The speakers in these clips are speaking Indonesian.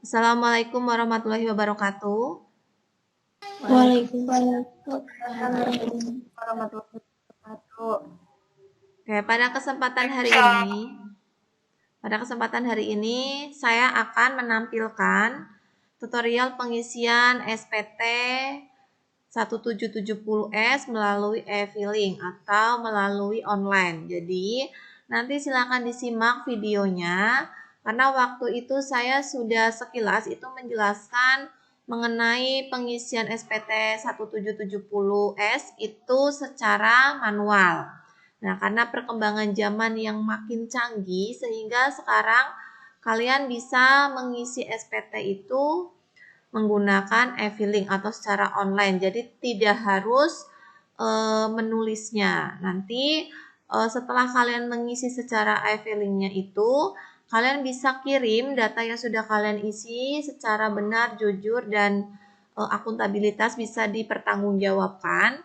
Assalamualaikum warahmatullahi wabarakatuh. Waalaikumsalam Warahmatullahi wabarakatuh. Oke, pada kesempatan hari ini saya akan menampilkan tutorial pengisian SPT 1770S melalui e-filing atau melalui online. Jadi, nanti silakan disimak videonya karena waktu itu saya sudah sekilas itu menjelaskan mengenai pengisian SPT 1770S itu secara manual. Nah, karena perkembangan zaman yang makin canggih sehingga sekarang kalian bisa mengisi SPT itu menggunakan e-filing atau secara online. Jadi tidak harus menulisnya. Nanti setelah kalian mengisi secara e-filingnya itu, kalian bisa kirim data yang sudah kalian isi secara benar, jujur, dan akuntabilitas bisa dipertanggungjawabkan.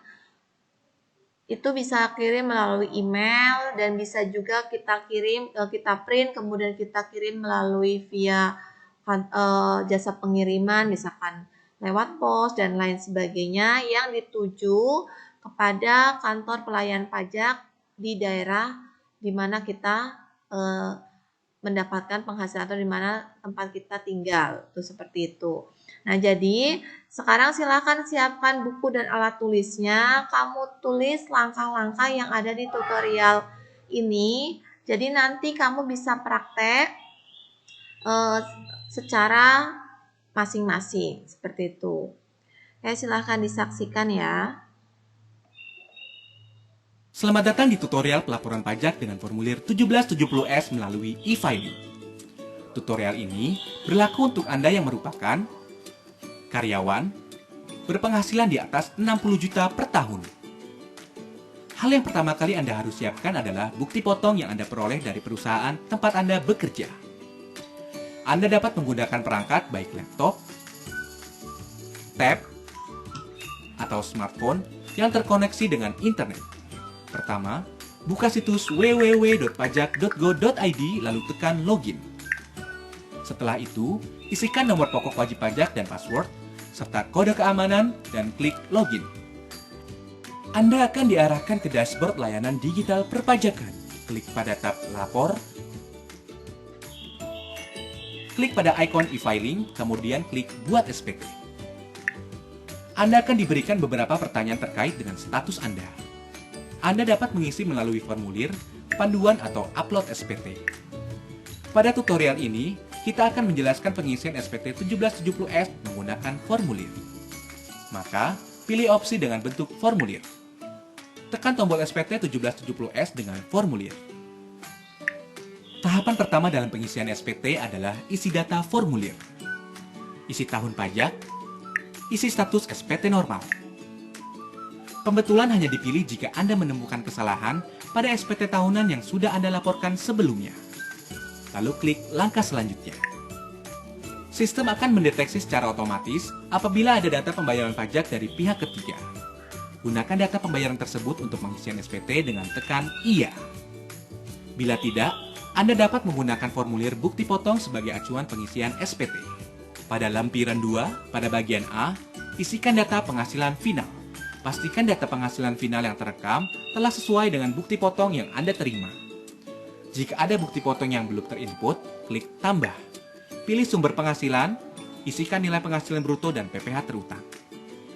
Itu bisa kirim melalui email dan bisa juga kita print kemudian kita kirim melalui via jasa pengiriman misalkan lewat pos dan lain sebagainya yang dituju kepada kantor pelayan pajak di daerah di mana kita mendapatkan penghasilan atau di mana tempat kita tinggal. Tuh seperti itu. Nah, jadi sekarang silakan siapkan buku dan alat tulisnya. Kamu tulis langkah-langkah yang ada di tutorial ini. Jadi nanti kamu bisa praktek secara masing-masing seperti itu. Oke, silakan disaksikan ya. Selamat datang di tutorial pelaporan pajak dengan formulir 1770S melalui e-filing. Tutorial ini berlaku untuk Anda yang merupakan karyawan berpenghasilan di atas 60 juta per tahun. Hal yang pertama kali Anda harus siapkan adalah bukti potong yang Anda peroleh dari perusahaan tempat Anda bekerja. Anda dapat menggunakan perangkat baik laptop, tab, atau smartphone yang terkoneksi dengan internet. Pertama, buka situs www.pajak.go.id lalu tekan login. Setelah itu, isikan nomor pokok wajib pajak dan password, serta kode keamanan dan klik login. Anda akan diarahkan ke dashboard layanan digital perpajakan. Klik pada tab lapor, klik pada ikon e-filing, kemudian klik buat SPT. Anda akan diberikan beberapa pertanyaan terkait dengan status Anda. Anda dapat mengisi melalui formulir, panduan, atau upload SPT. Pada tutorial ini, kita akan menjelaskan pengisian SPT 1770S menggunakan formulir. Maka, pilih opsi dengan bentuk formulir. Tekan tombol SPT 1770S dengan formulir. Tahapan pertama dalam pengisian SPT adalah isi data formulir. Isi tahun pajak, isi status SPT normal. Pembetulan hanya dipilih jika Anda menemukan kesalahan pada SPT tahunan yang sudah Anda laporkan sebelumnya. Lalu klik langkah selanjutnya. Sistem akan mendeteksi secara otomatis apabila ada data pembayaran pajak dari pihak ketiga. Gunakan data pembayaran tersebut untuk pengisian SPT dengan tekan iya. Bila tidak, Anda dapat menggunakan formulir bukti potong sebagai acuan pengisian SPT. Pada lampiran 2, pada bagian A, isikan data penghasilan final. Pastikan data penghasilan final yang terekam telah sesuai dengan bukti potong yang Anda terima. Jika ada bukti potong yang belum terinput, klik tambah. Pilih sumber penghasilan, isikan nilai penghasilan bruto dan PPh terutang.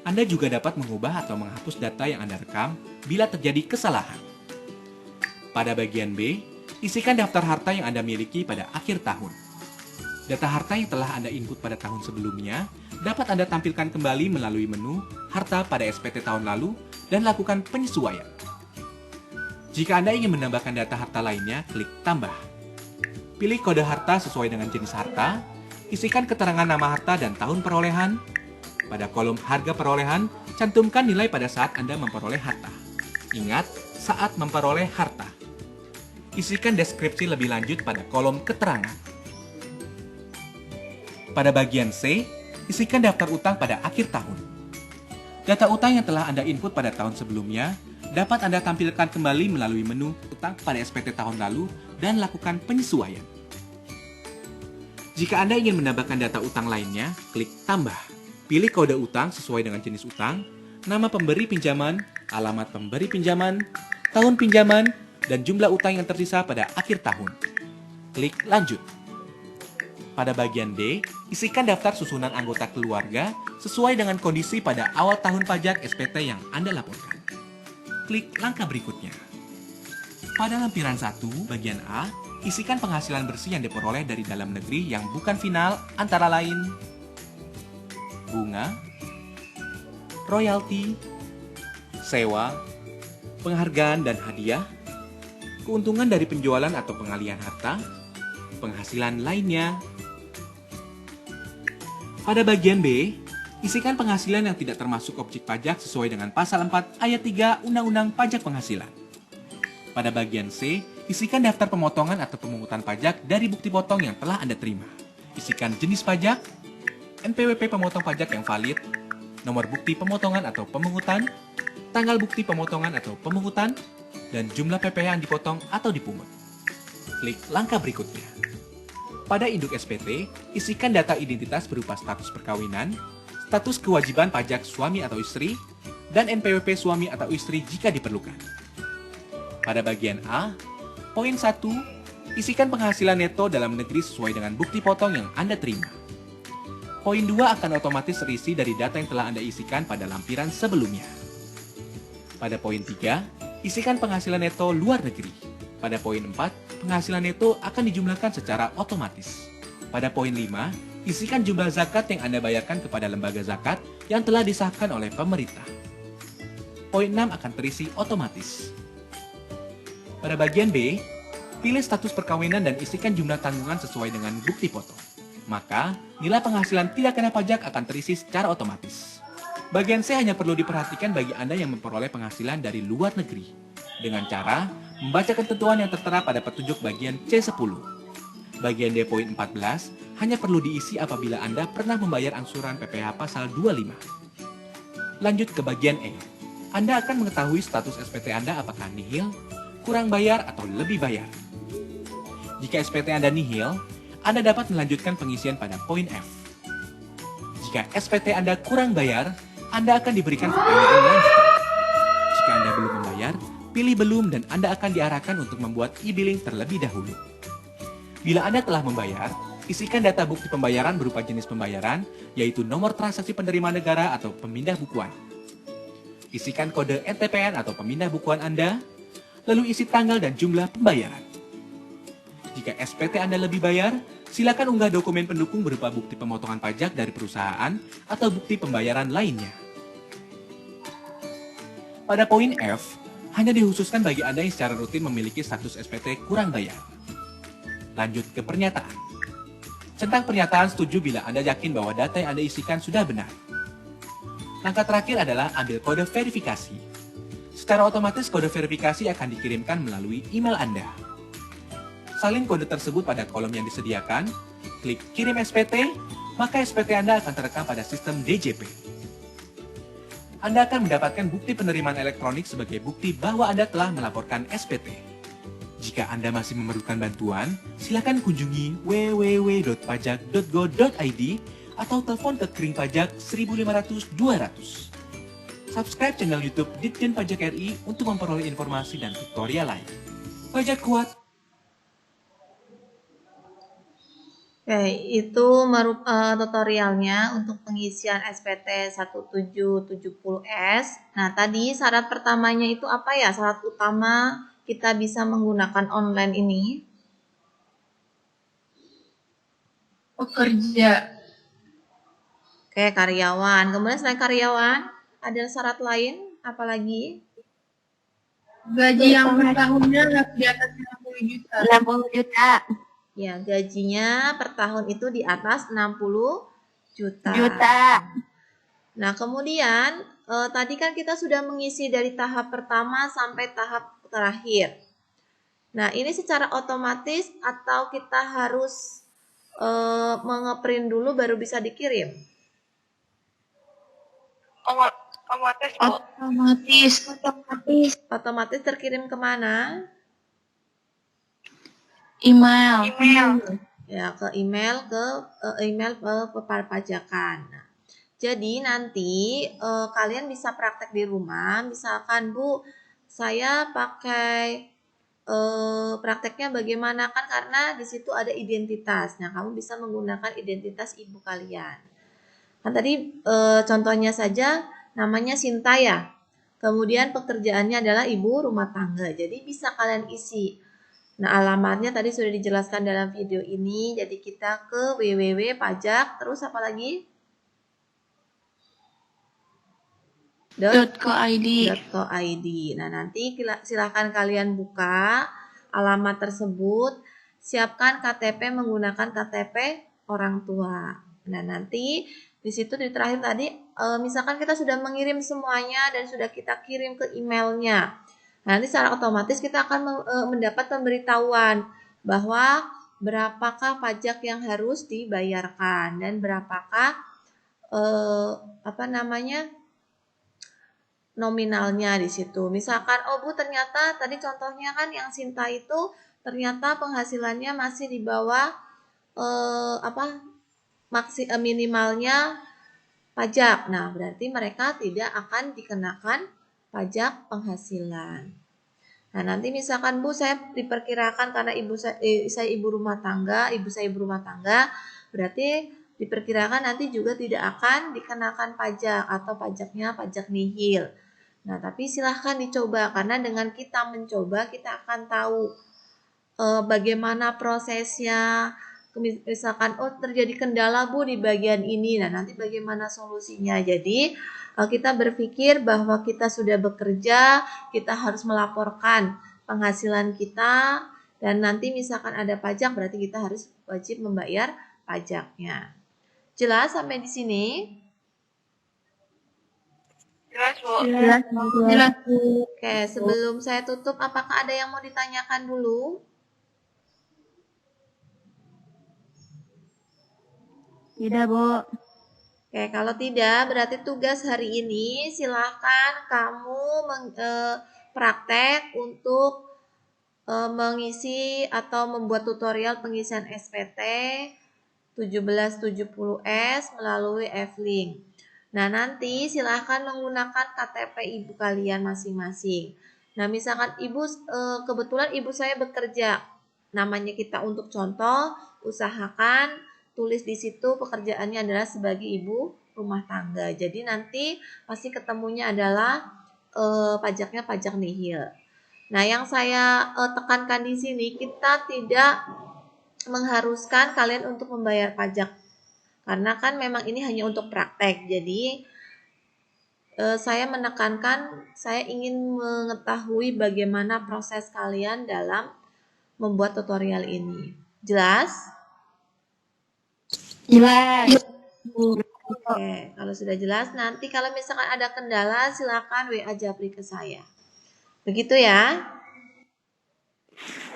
Anda juga dapat mengubah atau menghapus data yang Anda rekam bila terjadi kesalahan. Pada bagian B, isikan daftar harta yang Anda miliki pada akhir tahun. Data harta yang telah Anda input pada tahun sebelumnya dapat Anda tampilkan kembali melalui menu Harta pada SPT tahun lalu dan lakukan penyesuaian. Jika Anda ingin menambahkan data harta lainnya, klik Tambah. Pilih kode harta sesuai dengan jenis harta, isikan keterangan nama harta dan tahun perolehan. Pada kolom harga perolehan, cantumkan nilai pada saat Anda memperoleh harta. Ingat, saat memperoleh harta. Isikan deskripsi lebih lanjut pada kolom keterangan. Pada bagian C, isikan daftar utang pada akhir tahun. Data utang yang telah Anda input pada tahun sebelumnya dapat Anda tampilkan kembali melalui menu utang pada SPT tahun lalu dan lakukan penyesuaian. Jika Anda ingin menambahkan data utang lainnya, klik tambah. Pilih kode utang sesuai dengan jenis utang, nama pemberi pinjaman, alamat pemberi pinjaman, tahun pinjaman, dan jumlah utang yang tersisa pada akhir tahun. Klik lanjut. Pada bagian D, isikan daftar susunan anggota keluarga sesuai dengan kondisi pada awal tahun pajak SPT yang Anda laporkan. Klik langkah berikutnya. Pada lampiran 1, bagian A, isikan penghasilan bersih yang diperoleh dari dalam negeri yang bukan final antara lain bunga, royalti, sewa, penghargaan dan hadiah, keuntungan dari penjualan atau pengalihan harta, penghasilan lainnya. Pada bagian B, isikan penghasilan yang tidak termasuk objek pajak sesuai dengan pasal 4 ayat 3 Undang-Undang Pajak Penghasilan. Pada bagian C, isikan daftar pemotongan atau pemungutan pajak dari bukti potong yang telah Anda terima. Isikan jenis pajak, NPWP pemotong pajak yang valid, nomor bukti pemotongan atau pemungutan, tanggal bukti pemotongan atau pemungutan, dan jumlah PPh yang dipotong atau dipungut. Klik langkah berikutnya. Pada induk SPT, isikan data identitas berupa status perkawinan, status kewajiban pajak suami atau istri, dan NPWP suami atau istri jika diperlukan. Pada bagian A, poin 1, isikan penghasilan neto dalam negeri sesuai dengan bukti potong yang Anda terima. Poin 2 akan otomatis terisi dari data yang telah Anda isikan pada lampiran sebelumnya. Pada poin 3, isikan penghasilan neto luar negeri. Pada poin 4, penghasilan neto akan dijumlahkan secara otomatis. Pada poin 5, isikan jumlah zakat yang Anda bayarkan kepada lembaga zakat yang telah disahkan oleh pemerintah. Poin 6 akan terisi otomatis. Pada bagian B, pilih status perkawinan dan isikan jumlah tanggungan sesuai dengan bukti potong. Maka, nilai penghasilan tidak kena pajak akan terisi secara otomatis. Bagian C hanya perlu diperhatikan bagi Anda yang memperoleh penghasilan dari luar negeri, dengan cara membaca ketentuan yang tertera pada petunjuk bagian C10. Bagian D poin 14 hanya perlu diisi apabila Anda pernah membayar angsuran PPh pasal 25. Lanjut ke bagian E. Anda akan mengetahui status SPT Anda apakah nihil, kurang bayar, atau lebih bayar. Jika SPT Anda nihil, Anda dapat melanjutkan pengisian pada poin F. Jika SPT Anda kurang bayar, Anda akan diberikan pertanyaan lanjutan. Jika Anda belum membayar, pilih belum dan Anda akan diarahkan untuk membuat e-billing terlebih dahulu. Bila Anda telah membayar, isikan data bukti pembayaran berupa jenis pembayaran, yaitu nomor transaksi penerima negara atau pemindah bukuan. Isikan kode NTPN atau pemindah bukuan Anda, lalu isi tanggal dan jumlah pembayaran. Jika SPT Anda lebih bayar, silakan unggah dokumen pendukung berupa bukti pemotongan pajak dari perusahaan atau bukti pembayaran lainnya. Pada poin F, hanya dikhususkan bagi Anda yang secara rutin memiliki status SPT kurang bayar. Lanjut ke pernyataan. Centang pernyataan setuju bila Anda yakin bahwa data yang Anda isikan sudah benar. Langkah terakhir adalah ambil kode verifikasi. Secara otomatis kode verifikasi akan dikirimkan melalui email Anda. Salin kode tersebut pada kolom yang disediakan, klik kirim SPT, maka SPT Anda akan terekam pada sistem DJP. Anda akan mendapatkan bukti penerimaan elektronik sebagai bukti bahwa Anda telah melaporkan SPT. Jika Anda masih memerlukan bantuan, silakan kunjungi www.pajak.go.id atau telepon ke Kering Pajak 1500 200. Subscribe channel YouTube Ditjen Pajak RI untuk memperoleh informasi dan tutorial lain. Pajak kuat. Oke, itu tutorialnya untuk pengisian SPT 1770S. Nah, tadi syarat pertamanya itu apa ya? Syarat utama kita bisa menggunakan online ini. Pekerja. Oke, karyawan. Kemudian selain karyawan, ada syarat lain? Apalagi? Gaji yang per tahunnya di atas 60 juta. 60 juta. Ya, gajinya per tahun itu di atas 60 juta. Nah, kemudian tadi kan kita sudah mengisi dari tahap pertama sampai tahap terakhir. Nah, ini secara otomatis atau kita harus mengeprint dulu baru bisa dikirim? Otomatis terkirim kemana? Email. ya ke email perpajakan. Nah, jadi nanti kalian bisa praktek di rumah. Misalkan Bu, saya pakai prakteknya bagaimana kan karena di situ ada identitas. Nah, kamu bisa menggunakan identitas ibu kalian. Kan tadi contohnya saja namanya Sinta ya. Kemudian pekerjaannya adalah ibu rumah tangga. Jadi bisa kalian isi. Nah, alamatnya tadi sudah dijelaskan dalam video ini. Jadi kita ke www.pajak terus apa lagi? .co.id. .co.id. Nah, nanti silahkan kalian buka alamat tersebut. Siapkan KTP menggunakan KTP orang tua. Nah, nanti di situ di terakhir tadi, misalkan kita sudah mengirim semuanya dan sudah kita kirim ke emailnya. Nanti secara otomatis kita akan mendapat pemberitahuan bahwa berapakah pajak yang harus dibayarkan dan berapakah nominalnya di situ. Misalkan, oh Bu ternyata tadi contohnya kan yang Sinta itu ternyata penghasilannya masih di bawah minimalnya pajak. Nah, berarti mereka tidak akan dikenakan pajak penghasilan. Nah, nanti misalkan Bu saya diperkirakan karena saya ibu rumah tangga, berarti diperkirakan nanti juga tidak akan dikenakan pajak atau pajaknya pajak nihil. Nah, tapi silahkan dicoba karena dengan kita mencoba kita akan tahu bagaimana prosesnya. Misalkan terjadi kendala Bu di bagian ini. Nah, nanti bagaimana solusinya. Jadi kita berpikir bahwa kita sudah bekerja, kita harus melaporkan penghasilan kita dan nanti misalkan ada pajak berarti kita harus wajib membayar pajaknya. Jelas sampai di sini? Jelas, Bu. Oke, sebelum saya tutup, apakah ada yang mau ditanyakan dulu? Tidak, Bu. Oke, kalau tidak, berarti tugas hari ini silahkan kamu praktek untuk mengisi atau membuat tutorial pengisian SPT 1770S melalui F-Link. Nah, nanti silahkan menggunakan KTP ibu kalian masing-masing. Nah, misalkan ibu kebetulan ibu saya bekerja, namanya kita untuk contoh, usahakan tulis di situ pekerjaannya adalah sebagai ibu rumah tangga. Jadi nanti pasti ketemunya adalah pajaknya pajak nihil. Nah, yang saya tekankan di sini kita tidak mengharuskan kalian untuk membayar pajak. Karena kan memang ini hanya untuk praktek. Jadi saya menekankan saya ingin mengetahui bagaimana proses kalian dalam membuat tutorial ini. Jelas? Jelas. Oke, kalau sudah jelas nanti kalau misalkan ada kendala silakan WA Japri ke saya. Begitu ya?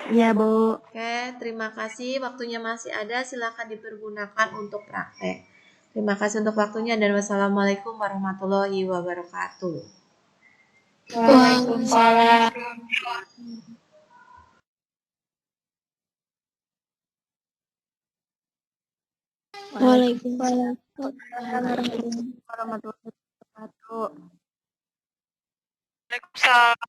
Iya, Bu. Oke, terima kasih. Waktunya masih ada, silakan dipergunakan untuk praktek. Terima kasih untuk waktunya dan wassalamualaikum warahmatullahi wabarakatuh. Waalaikumsalam. Waalaikumsalam Warahmatullahi wabarakatuh. Waalaikumsalam.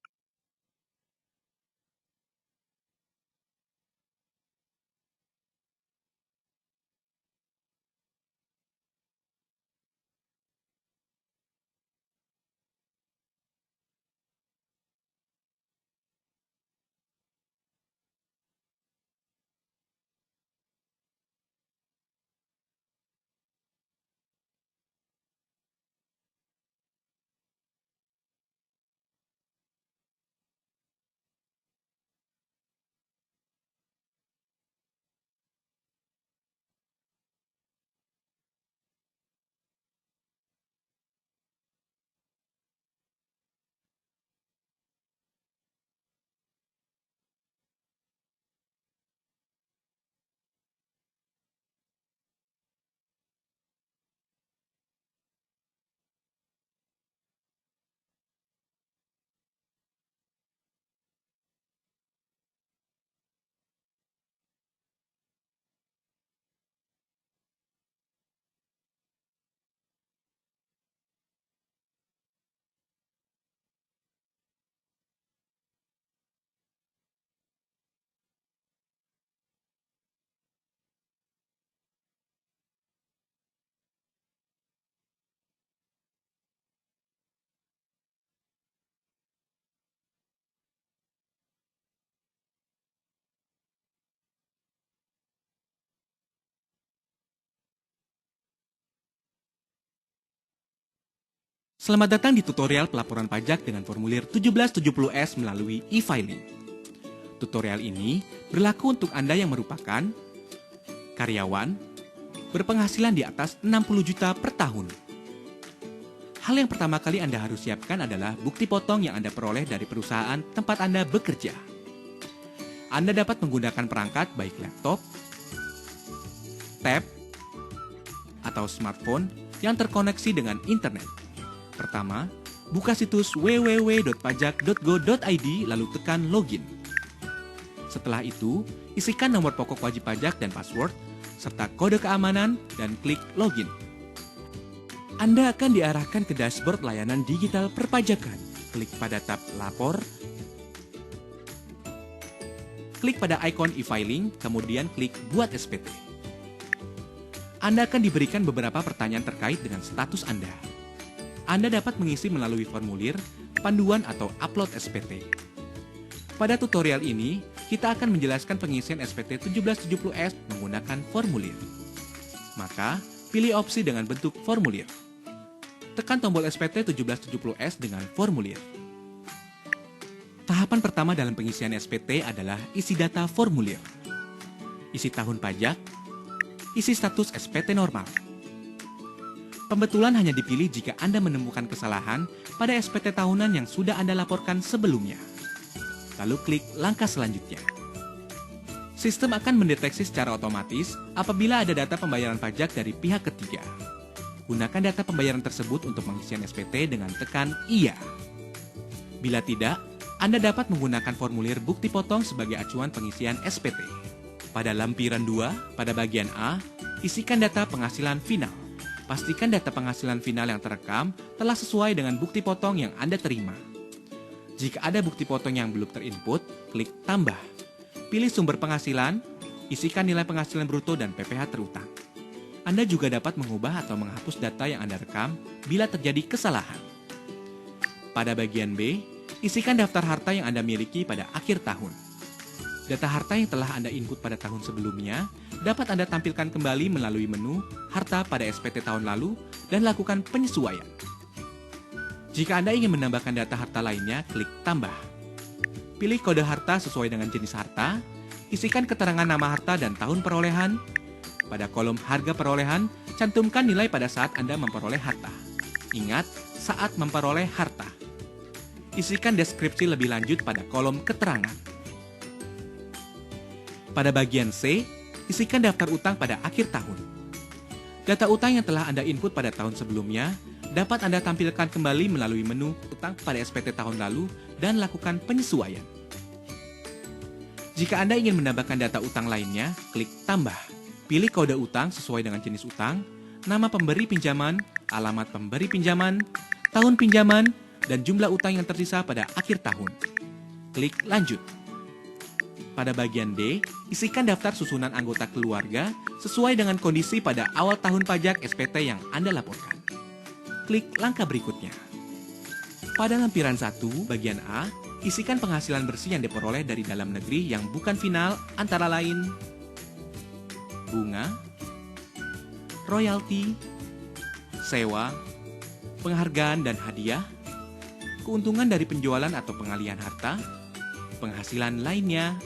Selamat datang di tutorial pelaporan pajak dengan formulir 1770S melalui e-filing. Tutorial ini berlaku untuk Anda yang merupakan karyawan berpenghasilan di atas 60 juta per tahun. Hal yang pertama kali Anda harus siapkan adalah bukti potong yang Anda peroleh dari perusahaan tempat Anda bekerja. Anda dapat menggunakan perangkat baik laptop, tab, atau smartphone yang terkoneksi dengan internet. Pertama, buka situs www.pajak.go.id lalu tekan login. Setelah itu, isikan nomor pokok wajib pajak dan password, serta kode keamanan dan klik login. Anda akan diarahkan ke dashboard layanan digital perpajakan. Klik pada tab Lapor, klik pada ikon e-filing, kemudian klik Buat SPT. Anda akan diberikan beberapa pertanyaan terkait dengan status Anda. Anda dapat mengisi melalui formulir, panduan, atau upload SPT. Pada tutorial ini, kita akan menjelaskan pengisian SPT 1770S menggunakan formulir. Maka, pilih opsi dengan bentuk formulir. Tekan tombol SPT 1770S dengan formulir. Tahapan pertama dalam pengisian SPT adalah isi data formulir. Isi tahun pajak, isi status SPT normal. Pembetulan hanya dipilih jika Anda menemukan kesalahan pada SPT tahunan yang sudah Anda laporkan sebelumnya. Lalu klik langkah selanjutnya. Sistem akan mendeteksi secara otomatis apabila ada data pembayaran pajak dari pihak ketiga. Gunakan data pembayaran tersebut untuk pengisian SPT dengan tekan Iya. Bila tidak, Anda dapat menggunakan formulir bukti potong sebagai acuan pengisian SPT. Pada lampiran 2, pada bagian A, isikan data penghasilan final. Pastikan data penghasilan final yang terekam telah sesuai dengan bukti potong yang Anda terima. Jika ada bukti potong yang belum terinput, klik tambah. Pilih sumber penghasilan, isikan nilai penghasilan bruto dan PPh terutang. Anda juga dapat mengubah atau menghapus data yang Anda rekam bila terjadi kesalahan. Pada bagian B, isikan daftar harta yang Anda miliki pada akhir tahun. Data harta yang telah Anda input pada tahun sebelumnya dapat Anda tampilkan kembali melalui menu Harta pada SPT tahun lalu dan lakukan penyesuaian. Jika Anda ingin menambahkan data harta lainnya, klik Tambah. Pilih kode harta sesuai dengan jenis harta, isikan keterangan nama harta dan tahun perolehan. Pada kolom harga perolehan, cantumkan nilai pada saat Anda memperoleh harta. Ingat, saat memperoleh harta. Isikan deskripsi lebih lanjut pada kolom keterangan. Pada bagian C, isikan daftar utang pada akhir tahun. Data utang yang telah Anda input pada tahun sebelumnya dapat Anda tampilkan kembali melalui menu utang pada SPT tahun lalu dan lakukan penyesuaian. Jika Anda ingin menambahkan data utang lainnya, klik Tambah. Pilih kode utang sesuai dengan jenis utang, nama pemberi pinjaman, alamat pemberi pinjaman, tahun pinjaman, dan jumlah utang yang tersisa pada akhir tahun. Klik Lanjut. Pada bagian D, isikan daftar susunan anggota keluarga sesuai dengan kondisi pada awal tahun pajak SPT yang Anda laporkan. Klik langkah berikutnya. Pada lampiran 1, bagian A, isikan penghasilan bersih yang diperoleh dari dalam negeri yang bukan final antara lain bunga, royalti, sewa, penghargaan dan hadiah, keuntungan dari penjualan atau pengalihan harta, penghasilan lainnya.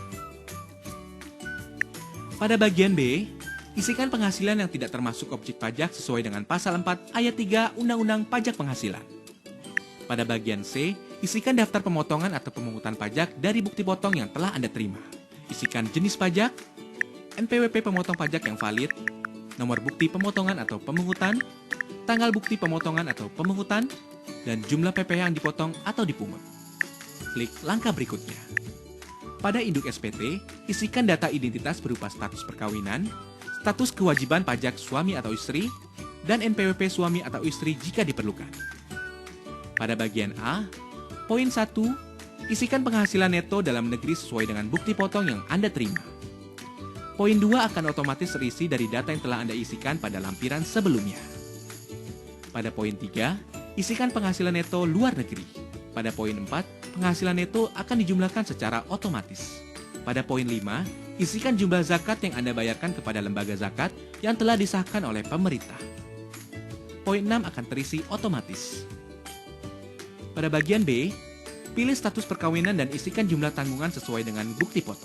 Pada bagian B, isikan penghasilan yang tidak termasuk objek pajak sesuai dengan pasal 4 ayat 3 Undang-Undang Pajak Penghasilan. Pada bagian C, isikan daftar pemotongan atau pemungutan pajak dari bukti potong yang telah Anda terima. Isikan jenis pajak, NPWP pemotong pajak yang valid, nomor bukti pemotongan atau pemungutan, tanggal bukti pemotongan atau pemungutan, dan jumlah PPh yang dipotong atau dipungut. Klik langkah berikutnya. Pada induk SPT, isikan data identitas berupa status perkawinan, status kewajiban pajak suami atau istri, dan NPWP suami atau istri jika diperlukan. Pada bagian A, poin 1, isikan penghasilan neto dalam negeri sesuai dengan bukti potong yang Anda terima. Poin 2 akan otomatis terisi dari data yang telah Anda isikan pada lampiran sebelumnya. Pada poin 3, isikan penghasilan neto luar negeri. Pada poin 4, penghasilan neto akan dijumlahkan secara otomatis. Pada poin 5, isikan jumlah zakat yang Anda bayarkan kepada lembaga zakat yang telah disahkan oleh pemerintah. Poin 6 akan terisi otomatis. Pada bagian B, pilih status perkawinan dan isikan jumlah tanggungan sesuai dengan bukti foto.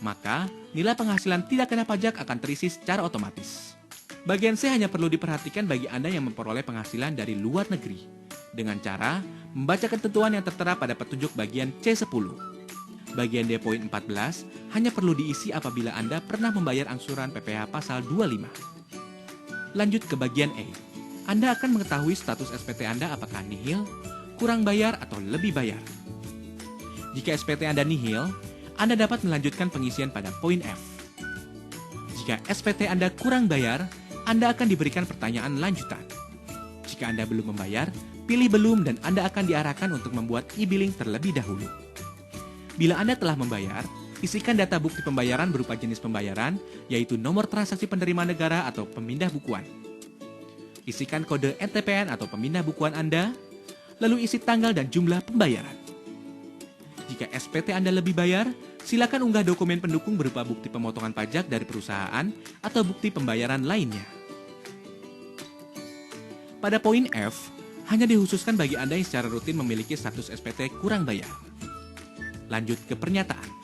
Maka, nilai penghasilan tidak kena pajak akan terisi secara otomatis. Bagian C hanya perlu diperhatikan bagi Anda yang memperoleh penghasilan dari luar negeri, dengan cara membaca ketentuan yang tertera pada petunjuk bagian C10. Bagian D poin 14 hanya perlu diisi apabila Anda pernah membayar angsuran PPh pasal 25. Lanjut ke bagian E. Anda akan mengetahui status SPT Anda apakah nihil, kurang bayar, atau lebih bayar. Jika SPT Anda nihil, Anda dapat melanjutkan pengisian pada poin F. Jika SPT Anda kurang bayar, Anda akan diberikan pertanyaan lanjutan. Jika Anda belum membayar, pilih belum dan Anda akan diarahkan untuk membuat e-billing terlebih dahulu. Bila Anda telah membayar, isikan data bukti pembayaran berupa jenis pembayaran, yaitu nomor transaksi penerima negara atau pemindah bukuan. Isikan kode NTPN atau pemindah bukuan Anda, lalu isi tanggal dan jumlah pembayaran. Jika SPT Anda lebih bayar, silakan unggah dokumen pendukung berupa bukti pemotongan pajak dari perusahaan atau bukti pembayaran lainnya. Pada poin F, hanya dikhususkan bagi Anda yang secara rutin memiliki status SPT kurang bayar. Lanjut ke pernyataan.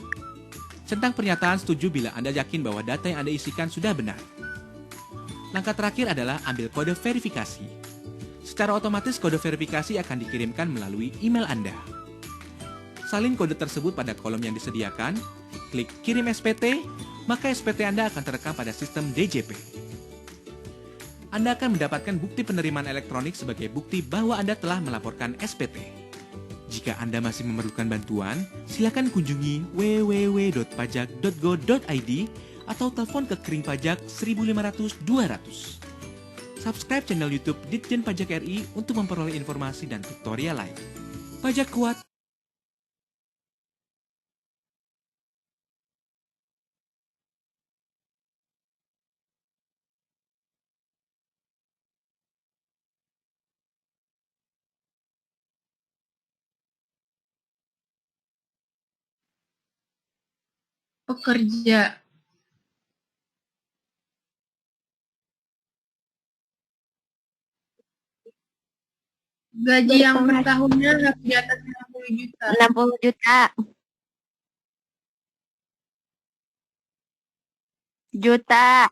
Centang pernyataan setuju bila Anda yakin bahwa data yang Anda isikan sudah benar. Langkah terakhir adalah ambil kode verifikasi. Secara otomatis kode verifikasi akan dikirimkan melalui email Anda. Salin kode tersebut pada kolom yang disediakan, klik kirim SPT, maka SPT Anda akan terekam pada sistem DJP. Anda akan mendapatkan bukti penerimaan elektronik sebagai bukti bahwa Anda telah melaporkan SPT. Jika Anda masih memerlukan bantuan, silakan kunjungi www.pajak.go.id atau telepon ke Kering Pajak 1500 200. Subscribe channel YouTube Ditjen Pajak RI untuk memperoleh informasi dan tutorial lain. Pajak kuat. Pekerja. Gaji yang per tahunnya harus di atas 60 juta. 60 juta. Juta.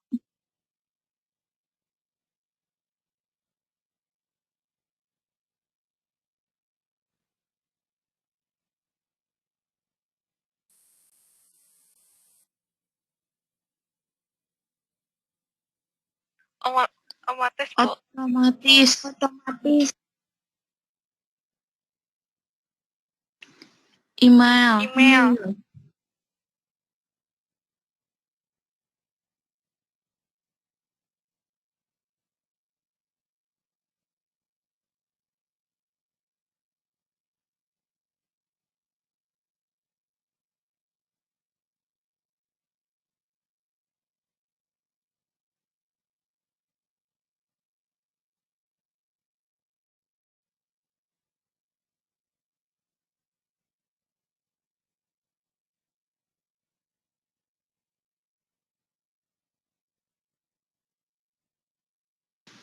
Otomatis, Bu. Otomatis. Email.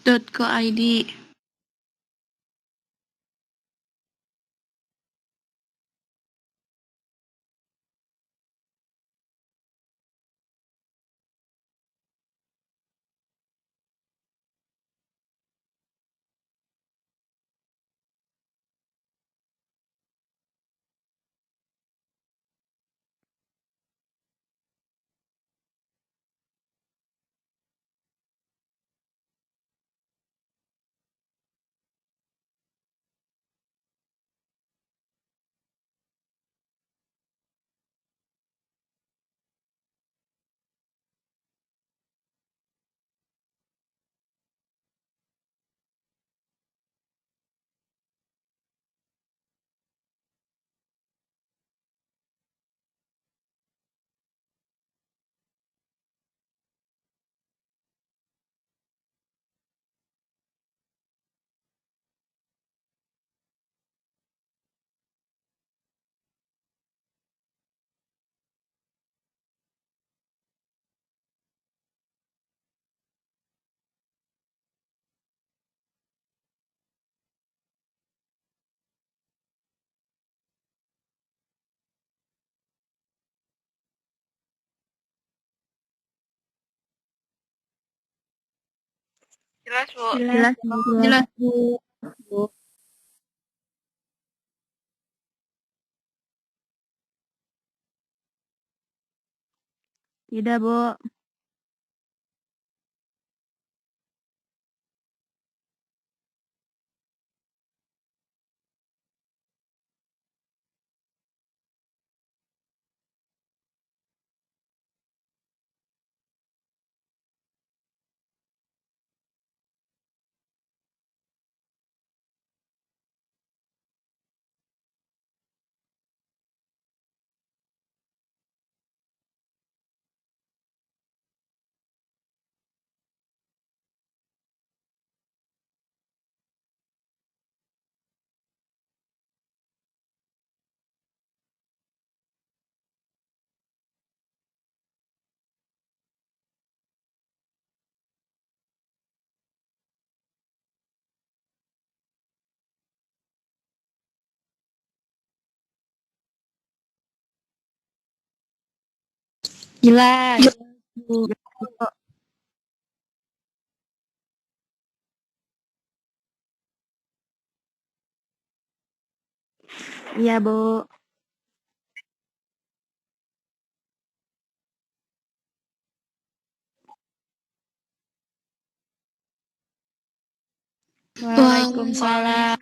.co.id. Jelas, Bu. Jelas, Bu. Tidak, Bu. Jelas. Bu. Iya, Bu. Waalaikumsalam.